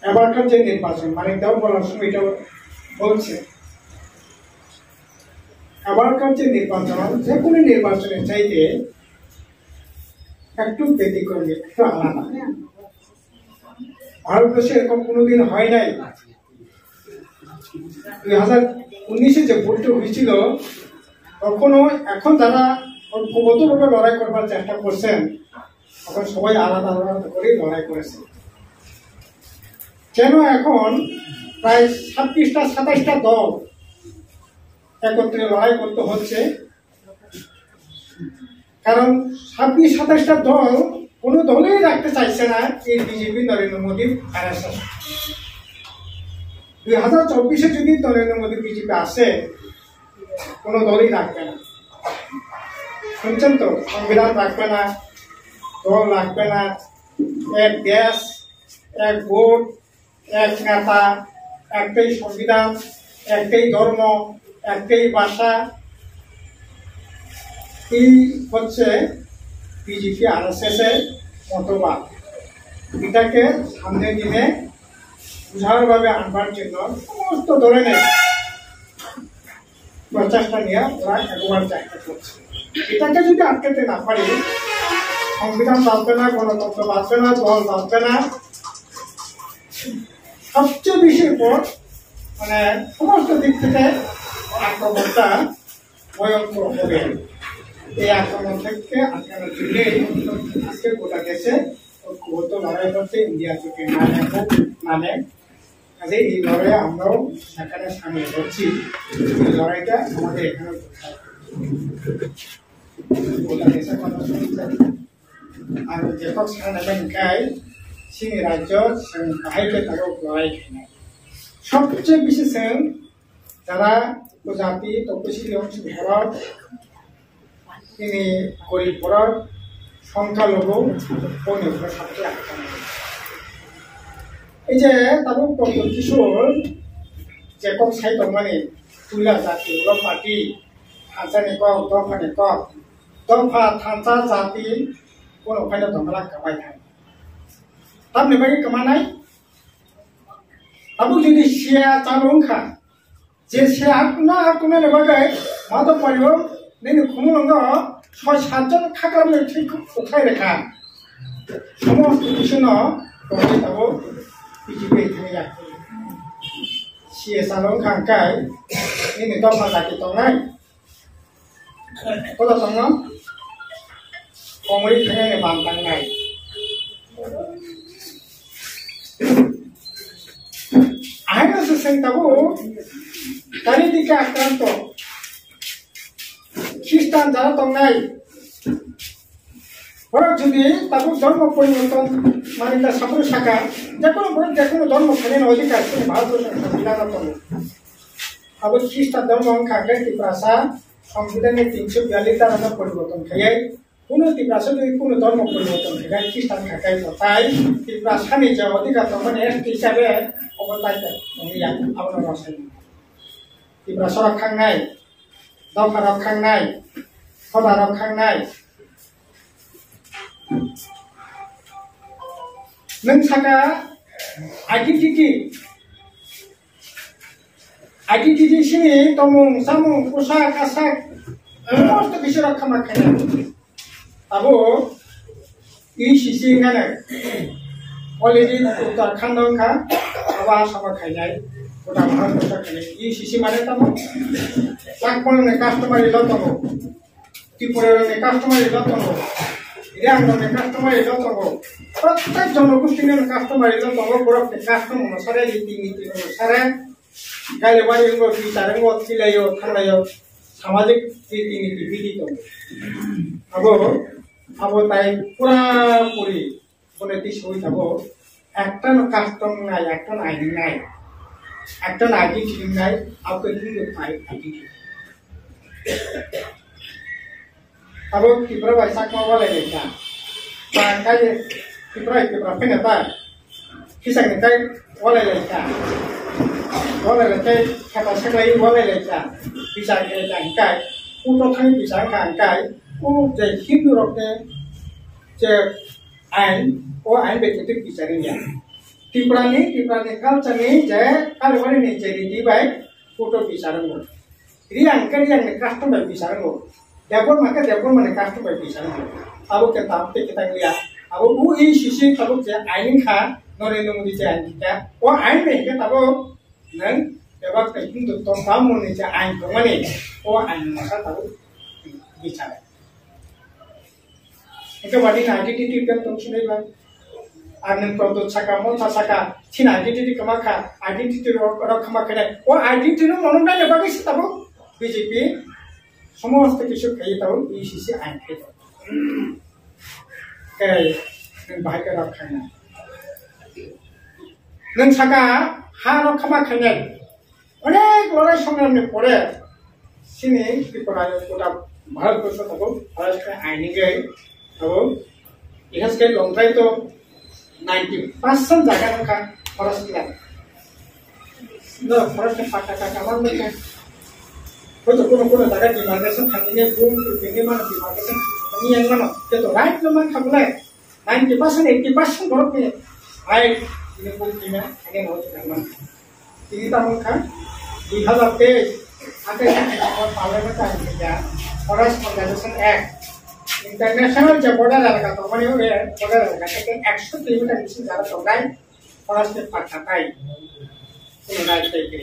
এবারকার যে নির্বাচন মানে দাও বলার সময় এটা বলছে এবারকার যে নির্বাচন যে কোনো নির্বাচনের চাইতে একটু ব্যতিক্রম একটু আলাদা। ভারতবর্ষে এরকম কোনোদিন হয় নাই। 2019-এ যে ভোটটা হয়েছিল তখনও এখন যারা ঐক্যবদ্ধভাবে লড়াই করবার চেষ্টা করছেন তখন সবাই আলাদা আলাদা করে লড়াই করেছে। কেন এখন প্রায় 26টা-27টা দল একত্রে লড়াই করতে হচ্ছে? কারণ 26-27টা দল কোন দলেই রাখতে চাইছে না এই বিজেপি নরেন্দ্র মোদীর RSS। 2024-এ যদি নরেন্দ্র মোদী বিজেপি আসে কোন দলই রাখবে না। শুনছেন তো, সংবিধান রাখবে না, দল রাখবে না, এক দেশ এক ভোট এক নেতা, একটাই সংবিধান, একটাই ধর্ম, একটাই ভাষা। এই হচ্ছে বিজেপি RSS এর মতবাদ। এটাকে সামনে দিনে উদারভাবে আনবার জন্য সমস্ত ধরনের প্রচেষ্টা নিয়ে ওরা একবার চেষ্টা করছে। এটাকে যদি আটকাতে না পারি, সংবিধান বাঁচবে না, গণতন্ত্র বাঁচবে না, দল বাঁচবে না, সবচেয়ে বেশি পর মানে সমস্ত দিক থেকে আক্রমণটা ভয়ঙ্কর হবে। এই আক্রমণ থেকে আটকানোর জন্যই আজকে গোটা দেশে ঐক্যবদ্ধ লড়াই করছে ইন্ডিয়া জোটের নামে। কাজে এই লড়াইয়ে আমরাও সেখানে সামিল হচ্ছি। এই লড়াইটা আমাদের এখানে গোটা দেশের কথা শুনছে আর যেসব সাধারণ সিং রাজ্য বাহিরে তারা লড়াই খায় না। সবচেয়ে বেশি সেন যারা উপজাতি তপশিলি অংশ ভরার তিনি গরিব ভরার সংখ্যালঘু পণ্যগুলো সবচেয়ে আক্রমণ। এই যে তারপর প্রদ্যোৎ কিশোর যেকক সাহিত্য মানে তুলা জাতি ওগুলো পার্টি থানসানি কক দফানি কক দফা থানসা জাতি কোন ওখানে দমলা কামাই থাকে তার নেবাই কামানাই তাবো যদি শিয়া চালুংখা যে শিয়া হাকুনা নেবাগাই মাতো পারিও নেনি খুমুলঙ্গ 6-7 জন খাকলামে ঠিক উঠাই রেখা সমস্ত কিছু ন তবে তাবো বিজেপি এখানে যাচ্ছে শিয়া চালুংখা কাই নেনি দফা জাতি তংনাই কথা তং কমরি খানে বানতাংনাই আইন সেন তাবো চারিদিকে আক্রান্ত খ্রিস্টান যারা তংনাই ওরা যদি তাবো ধর্ম পরিবর্তন মানে তার সামনে শাখা যে কোনো ধর্ম খানে অধিকার ভারতবর্ষের সংবিধান আবার খ্রিস্টান ধর্ম খাকে ত্রিপুরাসা সংবিধানের 342 ধারা পরিবর্তন খাই কোনো ত্রিপুরাসা যদি কোনো ধর্ম পরিবর্তন খাই খ্রিস্টান খাকাই কথাই ত্রিপুরাসানি যে অধিকার তখন এসটি হিসাবে অবতাইতে আপনার রসায়ন ত্রিপুরাসা রক্ষাংনাই দফা রক্ষাংনাই সদা রক্ষাংনাই नों साका आइडेन्टिटी सिनि तमुं सामुं पोशाक आसाक समस्त কিছু রক্ষা মাখায় আবো ইসিসি গানে অলরেডি উত্তরাখণ্ড খা আবা সাবা খাইনাই গোটা ভারতবর্ষ খাইনাই ইসিসি মানে তামো চাকমনে কাস্টমারি লতমো ত্রিপুরারনে কাস্টমারি লতমো রিয়াংরনে কাস্টমারি লতমো প্রত্যেক জনগোষ্ঠীর কাস্টমারি লতমো বড় কাস্টম অনুসারে রীতিনীতি অনুসারে গালে বাড়ি বিচারেঙ্গ থিলাইও থাংলাইও সামাজিক রীতিনীতি বিদিত আবো তাই পুরাপুরি বলে দিশই যাবো একটা কাস্টম নাই একটা আইন নাই একটা আইডেন্টিটি নাই আপনি কিন্তু আইডেন্টিটি আবো ত্রিপুরা ভাষা কমালে লেখা বা কাই ত্রিপুরা ফেনে পায় কিসাংনি কাই বলে লেখা বলে লেখা খাতা সাকলাই বলে লেখা বিচার কাই উটো থাই বিচার কাই ও যে হিন্দু রক্তে যে আইন ও আইন ব্যক্তিত্ব বিচারে নিয়ে ত্রিপুরানি কালচাरनि जे कालबारिनि जे रिबाय फटो बिसारंगो रियांग कास्टम बाय बिसारंगो देबो माने कास्टम बाय बिसारंगो आबो के तापते के तांगलिया आबो उ इ सिसि ताबो जे आइन खा नरेंद्र मोदी जे आइन का ओ आइन में के ताबो नन एबा कहीं तो सामने जे आइन को माने ओ आइन माखा ताबो बिसारे एके बादी आइडेंटिटी के तो सुनै बा आनन प्रदो साका मोथा साका थिन आइडेंटिटी कमाखा आइडेंटिटी रो कमाखने ओ आइडेंटिटी नो मनोनाय एबा के ताबो बीजेपी समस्त किछु खाइ ताबो ईसीसी आइन खाइ के बाहाय के रखायना नों साका हा रो कमाखने अनेक लड़ाई संग्रामनि परे सिनि त्रिपुरानि गोटा भारतवर्ष ताबो भारत आइनि गई ताबो इहास के लंग्राय तो 90% जागा का फॉरेस्ट लैंड न फॉरेस्ट पाटा का कामर में है तो कोनो जागा डिमार्केशन खाने रूम बिनि मान डिमार्केशन नि yang mana तो राइट मान खाबले 90% 80% बरफ में right ini punya ini mau jangan ini tamu kan di halap ke ada yang parliament ada Forest Conservation Act international जो बॉर्डर लगा तो माने वो बॉर्डर लगा के 100 किलोमीटर से ज्यादा चौड़ाई फॉरेस्ट के पट्टाई तो राइट के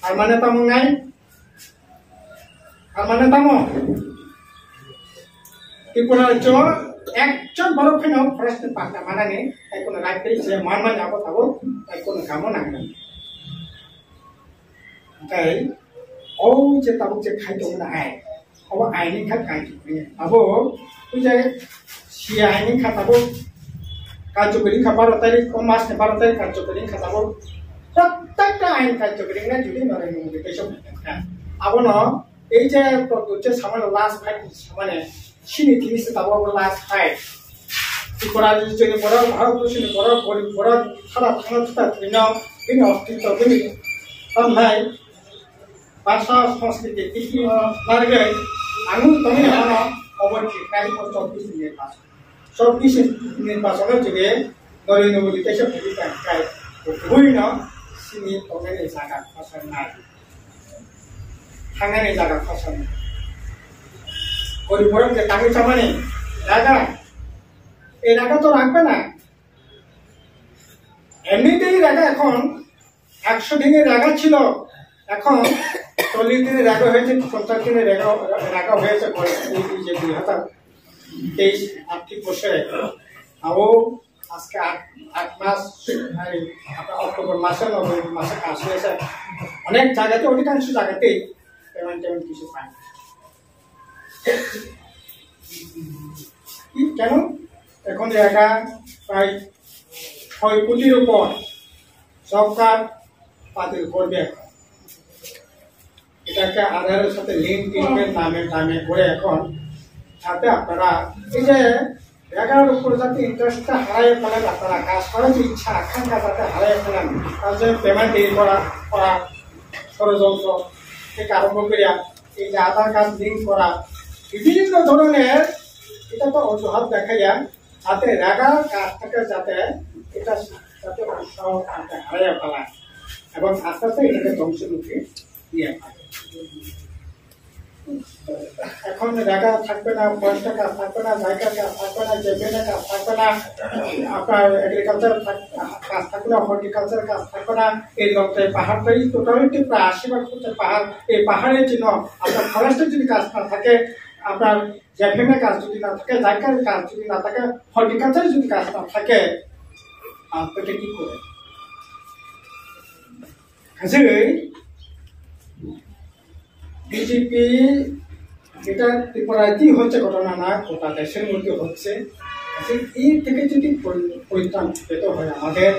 আর মান্যতা মঙ্গাই আর মান্যতা মো ত্রিপুরা রাজ্য একজন বড় ফেন ফরেস্ট পাট্টা মানানে তাই কোন রাইট যে মান যাবো থাকো তাই কোন কামও নাগে তাই ও যে তাবুক যে খাইতো না আয় अब आइनि खा काजु अब तुझे सी आइनि खा तब काजु करी खा 12 तारिख को मास ने 12 तारिख काजु करी खा तब प्रत्येक आइन काजु करी ना जुदी नरेंद्र मोदी केसब अब न এই যে প্রদুচে সামান্য লাস্ট ফাইট মানে সিনি তিনিস তব লাস্ট ফাইট ত্রিপুরার জন্য বড় ভারতবর্ষের বড় গরিব বড় সারা থানা তিনি অস্তিত্ব তিনি তাই भाषा संस्कृति किसी नारगे आंगु तमिल हाना ओवर की काई को 24 निर्वाचन जुगे नरेंद्र मोदी केसे फुली काय बुइनो सिनि तमिल जागा फसनाय थांगानि जागा फसनाय गरीब के तांगे सामाने जागा এই জায়গা তো রাখবে না এমনিতেই জায়গা এখন 100 দিনের জায়গা ছিল এখন 40 দিনের জায়গা হয়েছে 50 দিনের জায়গা হয়েছে যে 2023 আর্থিক বছরে আও আজকে 8 মাস অক্টোবর মাসে নভেম্বর মাসে কাজ হয়েছে অনেক জায়গাতে অধিকাংশ জায়গাতেই পেমেন্ট কিছু পায় কেন এখন জায়গা প্রায় 6 কোটির উপর সরকার বাতিল করবে এটাকে আধারের সাথে লিঙ্ক করবে নামে করে এখন সাথে আপনারা এই যে জায়গার উপর যাতে ইন্টারেস্টটা হারাই ফেলেন আপনারা কাজ করার যে ইচ্ছা আকাঙ্ক্ষা যাতে হারাই ফেলেন তার জন্য পেমেন্ট দেরি করা ষড়যন্ত্র থেকে আরম্ভ করিয়া এই যে আধার কার্ড লিঙ্ক করা বিভিন্ন ধরনের এটা তো অজুহাত দেখাইয়া যাতে জায়গার কাজটাকে যাতে এটা যাতে উৎসাহ হারাইয়া ফেলায় এবং আস্তে আস্তে এটাকে ধ্বংসের মুখে নিয়ে এখন জায়গা থাকবে না ফরেস্টের কাজ থাকবে না জায়গার কাজ থাকবে না জেমিনের কাজ থাকবে না আপনার এগ্রিকালচার কাজ থাকবে না হর্টিকালচার কাজ থাকবে না এই লোকটাই পাহাড়টাই টোটালিটি প্রায় 80% হচ্ছে পাহাড় এই পাহাড়ের জন্য আপনার ফরেস্টের যদি কাজ না থাকে আপনার জেফেমের কাজ যদি না থাকে জায়গার কাজ যদি না থাকে হর্টিকালচারের যদি কাজ না থাকে আপনাকে কি করে বিজেপি এটা ত্রিপুরাতেই হচ্ছে ঘটনা না গোটা দেশের মধ্যে হচ্ছে এই থেকে যদি পরিত্রাণ পেতে হয় আমাদের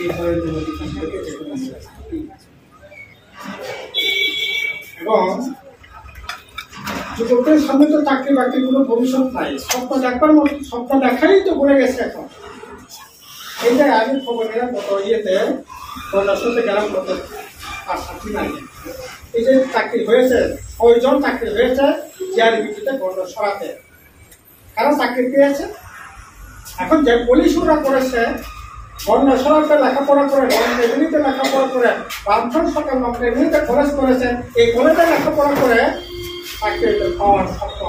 এই ধরনের মোদী এবং যুবকদের সামনে তো চাকরি বাকরির কোনো ভবিষ্যৎ নাই স্বপ্ন দেখবার মতো স্বপ্ন দেখাই তো পড়ে গেছে এখন এইটাই আমি খবর নিলাম কত ইয়েতে সাথে গেলাম কত চাকরি নাই এই যে চাকরি হয়েছে 6 জন চাকরি হয়েছে জিআরবিতে বর্ণ সরাতে কারণ চাকরি পেয়েছে এখন যে পুলিশ ওরা করেছে বর্ণ সড়কে লেখাপড়া করে, এমনিতে লেখাপড়া করে, বামফ্রন্ট সরকার নকল এমনিতে কলেজ করেছেন, এই কলেজে লেখাপড়া করে চাকরি পাওয়ার স্বপ্ন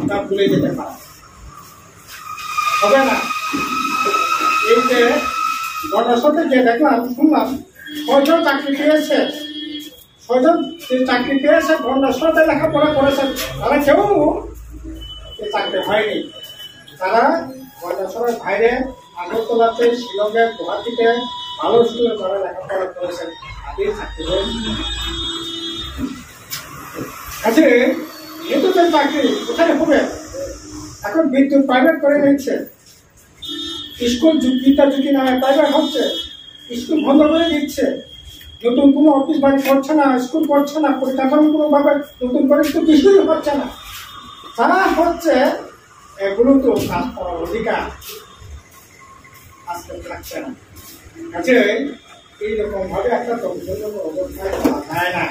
আমরা ভুলে যেতে পারি, হবে না। এই যে গণসতে যে দেখলাম শুনলাম 6 জন চাকরি পেয়েছে, 6 জন চাকরি পেয়েছে গণসতে লেখাপড়া করেছেন, তারা কেউ চাকরি হয়নি। তারা গণসরের বাইরে আগরতলাতে, শিলংয়ে, গুয়াহাটিতে ভালো স্কুলে যারা লেখাপড়া করেছেন তাদের চাকরি হয়নি। আচ্ছা, যেহেতু চাকরি কোথায় হবে? এখন বিদ্যুৎ প্রাইভেট করে নিচ্ছে, স্কুল বিদ্যাজ্যোতি নামে প্রাইভেট হচ্ছে, স্কুল বন্ধ করে দিচ্ছে, নতুন কোনো অফিস বাড়ি করছে না, স্কুল করছে না, পরিকাঠামো কোনোভাবে নতুন করে তো কিছুই হচ্ছে না। তারা হচ্ছে এগুলো তো কাজ করার অধিকার আজকে থাকছে না। আচ্ছা, এইরকম ভাবে একটা তথ্যজনক অবস্থায় পাওয়া যায় না।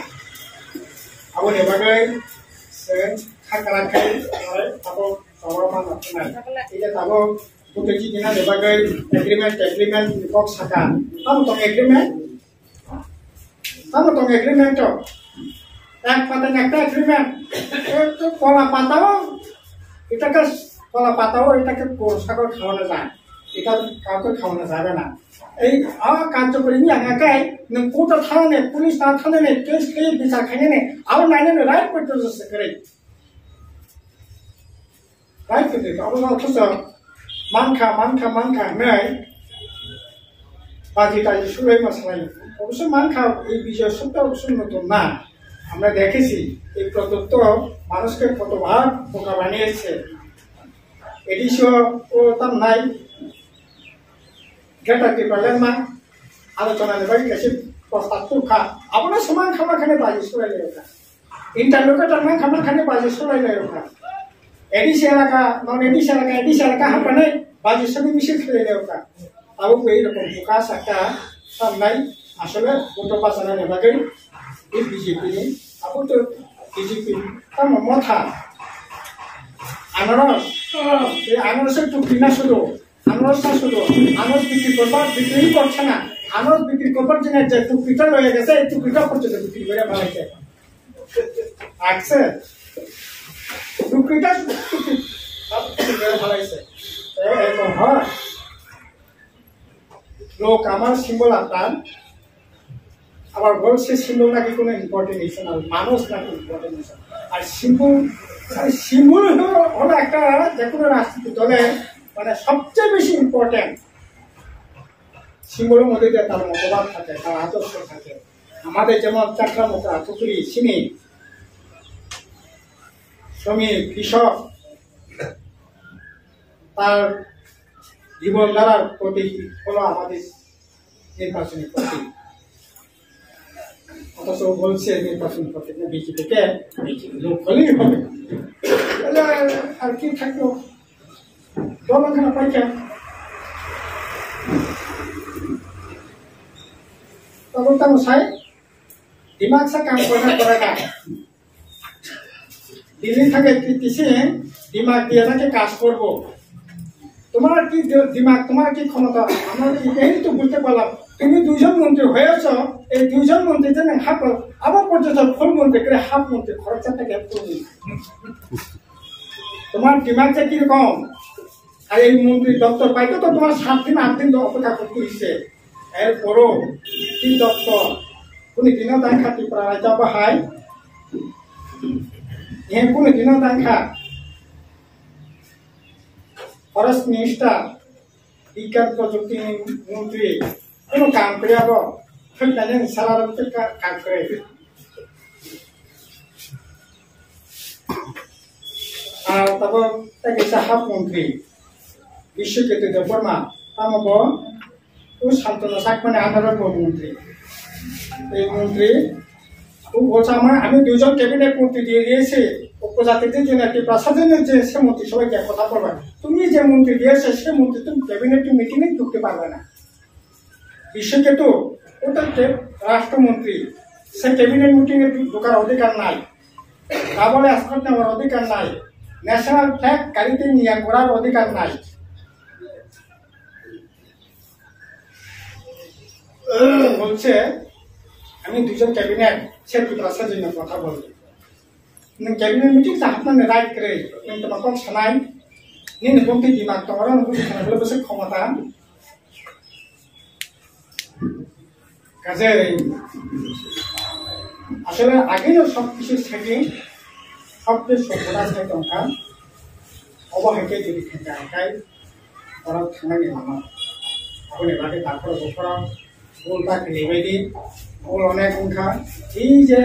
আবার এভাবে খাকারাখাই তারপর সবরমান আপনার এটা তারপর প্রত্যেকটি দিনা এভাবে এগ্রিমেন্ট বিপক্ষ শাখা তারপর তো এগ্রিমেন্ট এক পাতেন একটা এগ্রিমেন্ট কলা পাতাও এটাকে কলা পাতাও এটাকে সাগর খাওয়ানো যায়, এটা কাউকে খাওয়ানো যাবে না। এই কার্যকরী নিয়ে একাই কোর্টে থানে, পুলিশ না থানে, কেস খেয়ে বিচার খাইয়ে নে, আবার নাইনে রাইট করতে করে রাইট করতে অবশ্য অথচ মানখা নেই বাজি টাজি সুরাই মশলাই অবশ্য মানখা এই বিষয় সত্য অবশ্য নতুন না। আমরা দেখেছি এই প্রদত্ত মানুষকে কতবার বোকা বানিয়েছে। এডিশিও ও তার নাই ঘেটাকে পারলেন না, আলোচনা নেবার গেছে প্রস্তাব তুখা আপনার সমান খামাখানে বাজি সরাইলে ওঠা, ইন্টারলোকেটার মান খামাখানে বাজি সরাইলে ওঠা, এডিসি এলাকা নন এডিসি এলাকা হাঁপানে বাজির সঙ্গে মিশে খেলে ওঠা। আবু এইরকম বোকা সাকা তার নাই। আসলে ভোট বাঁচানো নেবাগে এই বিজেপি আবু তো বিজেপি তার মথা আনারস, এই আনারসের টুকরি না শুধু আনারস বিক্রি করছে না, আনারস বিক্রি করবার জন্য যে টুকরিটা রয়ে গেছে এই টুকরিটা পর্যন্ত বিক্রি করে ভালাইছে আসছে, টুকরিটা ভালাইছে। এরকম হয় লোক আমার সিম্বল আপনার আবার বলছে সিম্বল নাকি কোনো ইম্পর্টেন্ট না, মানুষ নাকি ইম্পর্টেন্ট। আর সিম্বল হলো একটা যে কোনো রাজনৈতিক দলের মানে সবচেয়ে বেশি ইম্পর্টেন্ট। সিম্বলের মধ্যে দিয়ে তার মতবাদ থাকে, তার আদর্শ থাকে। আমাদের যেমন চাকরা মোটা টুকরি চিনি শ্রমিক কৃষক তার জীবনধারার প্রতীক হলো আমাদের নির্বাচনী প্রতীক। অথচ বলছে নির্বাচনী প্রতীক না বিজেপিকে লোক হলেই হবে, আর কি থাকলো দলখানা পাইকা। তখন তো সাই দিমাগ সে কাম করে না, দিল্লি থেকে কিসে দিমাগ দিয়ে নাকি কাজ করবো। তোমার কি দিমাগ, তোমার কি ক্ষমতা, আমরা এই তো বুঝতে পারলাম। তুমি 2 জন মন্ত্রী হয়েছ, এই 2 জন মন্ত্রী যেন হাফ আবার পর্যন্ত ফুল মন্ত্রী করে হাফ মন্ত্রী খরচাটা গ্যাপ করবে। তোমার দিমাগটা কিরকম? আর এই মন্ত্রী দপ্তর পাইতে তো তোমার 7 দিন 8 দিন অপেক্ষা করতে হচ্ছে। এরপরও কি দপ্তর কোন দিনও দেখা ত্রিপুরা রাজ্য বাহাই কোন দিনও দেখা ফরেস্ট মিনিস্টার বিজ্ঞান প্রযুক্তি মন্ত্রী কোনো কাম করে আবার সারা কাম করে। আর তারপর হাফ মন্ত্রী বিশ্বজ্যোতি দেববর্মা তামব ও শান্তনু শাক মানে আধারের মন্ত্রী। এই মন্ত্রী বলছে আমি 2 জন ক্যাবিনেট মন্ত্রী দিয়ে দিয়েছি উপজাতিদের জন্য একটি প্রশাসনের যে সে মন্ত্রী সবাইকে কথা বলবে, তুমি যে মন্ত্রী দিয়েছে সে মন্ত্রী তুমি ক্যাবিনেট মিটিংয়ে ঢুকতে পারবে না। বিশ্বকেতু ওটা রাষ্ট্রমন্ত্রী, সে ক্যাবিনেট মিটিংয়ে ঢোকার অধিকার নাই, তা বলে এসকর্ট নেওয়ার অধিকার নাই, ন্যাশনাল ফ্ল্যাগ গাড়িতে নিয়ে করার অধিকার নাই। বলছে আমি দুজন ক্যাবিনেট सेक्रेटारि जोंनो কথা বলবো नों कैबिनेट मीटिंग जाहाबनानै राइट करे नों तमाखौ सानाय नों बंति दिमाग तमरा नों सानायबो बसे क्षमता কাজে আসলে আগেও সব কিছু থেকে সবচেয়ে সভ্যতা থাকে দরকা অবহেকে যদি থাকে আকাই ওরা থানানি লামা আপনি বাকি তারপরে বকরা বলতা নেবাইদি বল অনেক সংখ্যা এই যে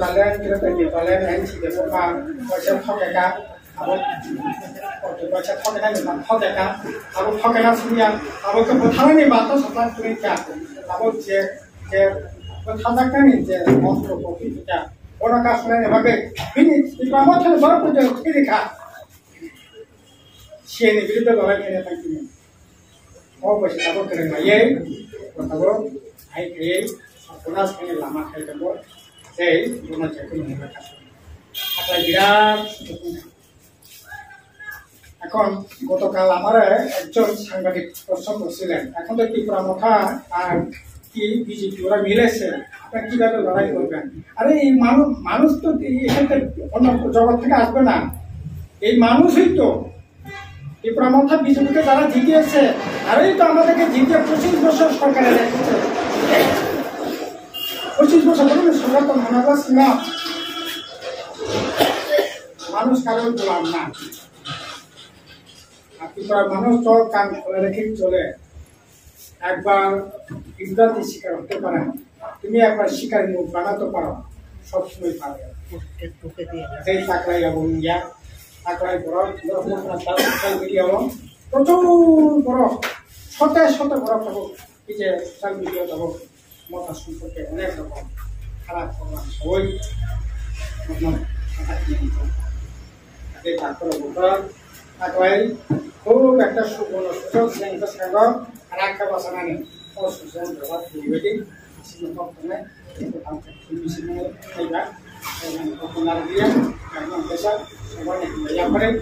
লালেন কেটে পালেন এনসি দেবকা পয়সা ঠকেকা আবার পয়সা ঠকেনা না ঠকেকা আবার ঠকেনা সুবিয়া আবার তো থানানি বাতো সপ্তাহ করে কা আবার যে যে থানাকানি যে মন্ত্র প্রতিটা ওরা কাজ করে ভাবে বিনি ইপামত বড় করে কিরিকা সিএনি বিরুদ্ধে লড়াই করে থাকি ও পয়সা আবার করে মাইয়ে কথাবো আই ক্রিয়ে কোনাস থেকে লামা খাই দেবো সেই কোনা চেকে মনে রাখা আটা বিরাট এখন গতকাল আমার একজন সাংবাদিক প্রশ্ন করছিলেন এখন তো ত্রিপুরা মথা আর কি বিজেপি ওরা মিলেছে আপনারা কিভাবে লড়াই করবেন আরে এই মানুষ তো এখান থেকে অন্য জগৎ থেকে আসবে না এই মানুষই তো ত্রিপুরা মথা বিজেপিকে যারা জিতিয়েছে আরে তো আমাদেরকে জিতিয়ে 25 বছর সরকারে রেখেছে 25 বছর ধরে সরকার তো মানাবাস না মানুষ কারোর গোলাম না ত্রিপুরার মানুষ তো কান খোলা রেখে চলে একবার বিভ্রান্তির শিকার হতে পারে তুমি একবার শিকার মুখ বানাতে পারো সবসময় পাবে সেই তাকরাই এবং ইয়া তাকরাই বড় সোশ্যাল মিডিয়া প্রচুর বড় শত শত বড় থাকুক এই যে সোশ্যাল মিডিয়া থাকুক মতা সম্পর্কে অনেক রকম খারাপ প্রোগ্রাম সবই তারপরে বলতাম তাকরাই খুব একটা সুবর্ণ সুযোগ সেটা সাঙ্গ আর একটা বাসা নেই ও সুযোগ ব্যবহার করবে সিনেমা সিনেমা খাইবা popular dia karena besar semuanya yang paling